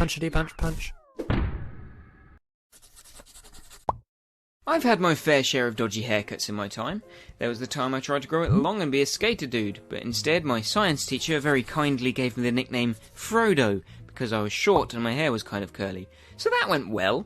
Punchity punch punch. I've had my fair share of dodgy haircuts in my time. There was the time I tried to grow it long and be a skater dude, but instead my science teacher very kindly gave me the nickname Frodo, because I was short and my hair was kind of curly. So that went well.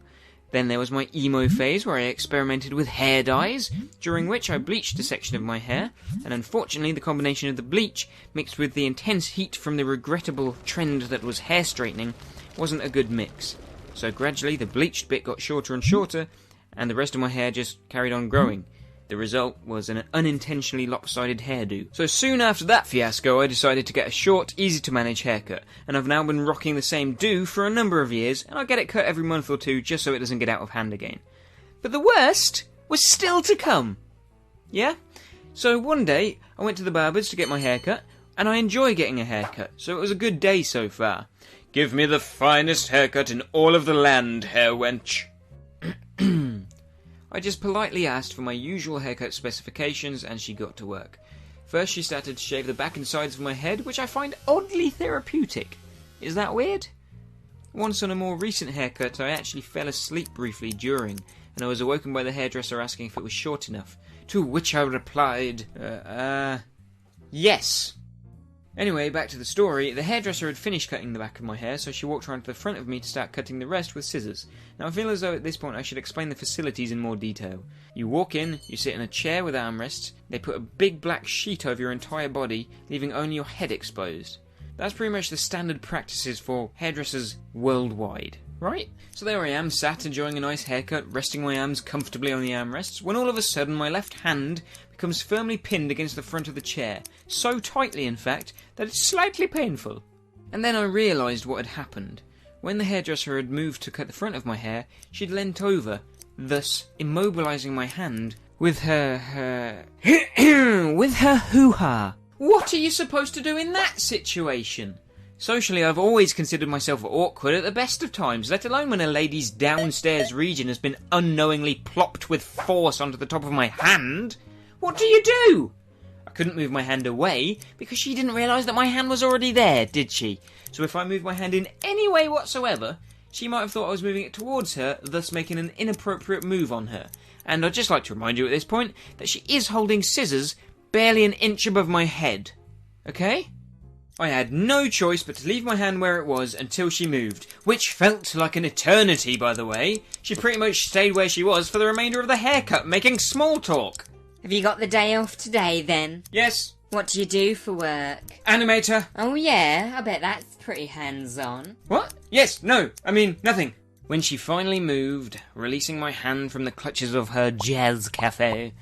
Then there was my emo phase where I experimented with hair dyes, during which I bleached a section of my hair, and unfortunately the combination of the bleach mixed with the intense heat from the regrettable trend that was hair straightening wasn't a good mix. So gradually the bleached bit got shorter and shorter, and the rest of my hair just carried on growing. The result was an unintentionally lopsided hairdo. So soon after that fiasco, I decided to get a short, easy-to-manage haircut, and I've now been rocking the same do for a number of years, and I get it cut every month or two just so it doesn't get out of hand again. But the worst was still to come. Yeah? So one day, I went to the barber's to get my haircut, and I enjoy getting a haircut, so it was a good day so far. Give me the finest haircut in all of the land, hair wench. I just politely asked for my usual haircut specifications and she got to work. First she started to shave the back and sides of my head, which I find oddly therapeutic. Is that weird? Once on a more recent haircut I actually fell asleep briefly during, and I was awoken by the hairdresser asking if it was short enough, to which I replied, yes. Anyway, back to the story. The hairdresser had finished cutting the back of my hair, so she walked around to the front of me to start cutting the rest with scissors. Now I feel as though at this point I should explain the facilities in more detail. You walk in, you sit in a chair with armrests, they put a big black sheet over your entire body, leaving only your head exposed. That's pretty much the standard practices for hairdressers worldwide, right? So there I am, sat enjoying a nice haircut, resting my arms comfortably on the armrests, when all of a sudden my left hand becomes firmly pinned against the front of the chair, so tightly in fact that it's slightly painful. And then I realised what had happened. When the hairdresser had moved to cut the front of my hair, she'd leant over, thus immobilising my hand with her with her hoo-ha. What are you supposed to do in that situation? Socially, I've always considered myself awkward at the best of times, let alone when a lady's downstairs region has been unknowingly plopped with force onto the top of my hand. What do you do? I couldn't move my hand away because she didn't realise that my hand was already there, did she? So if I moved my hand in any way whatsoever, she might have thought I was moving it towards her, thus making an inappropriate move on her. And I'd just like to remind you at this point that she is holding scissors barely an inch above my head. Okay? I had no choice but to leave my hand where it was until she moved, which felt like an eternity, by the way. She pretty much stayed where she was for the remainder of the haircut, making small talk. Have you got the day off today, then? Yes. What do you do for work? Animator. Oh, yeah? I bet that's pretty hands-on. What? Yes, no, I mean, nothing. When she finally moved, releasing my hand from the clutches of her jazz cafe,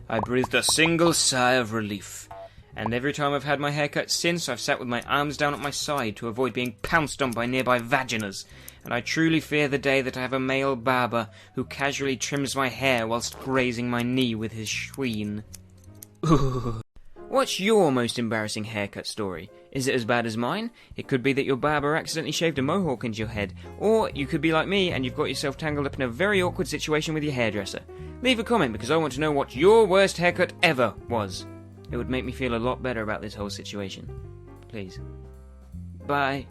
I breathed a single sigh of relief. And every time I've had my haircut since, I've sat with my arms down at my side to avoid being pounced on by nearby vaginas. And I truly fear the day that I have a male barber who casually trims my hair whilst grazing my knee with his schween. What's your most embarrassing haircut story? Is it as bad as mine? It could be that your barber accidentally shaved a mohawk into your head, or you could be like me and you've got yourself tangled up in a very awkward situation with your hairdresser. Leave a comment because I want to know what your worst haircut ever was. It would make me feel a lot better about this whole situation. Please. Bye.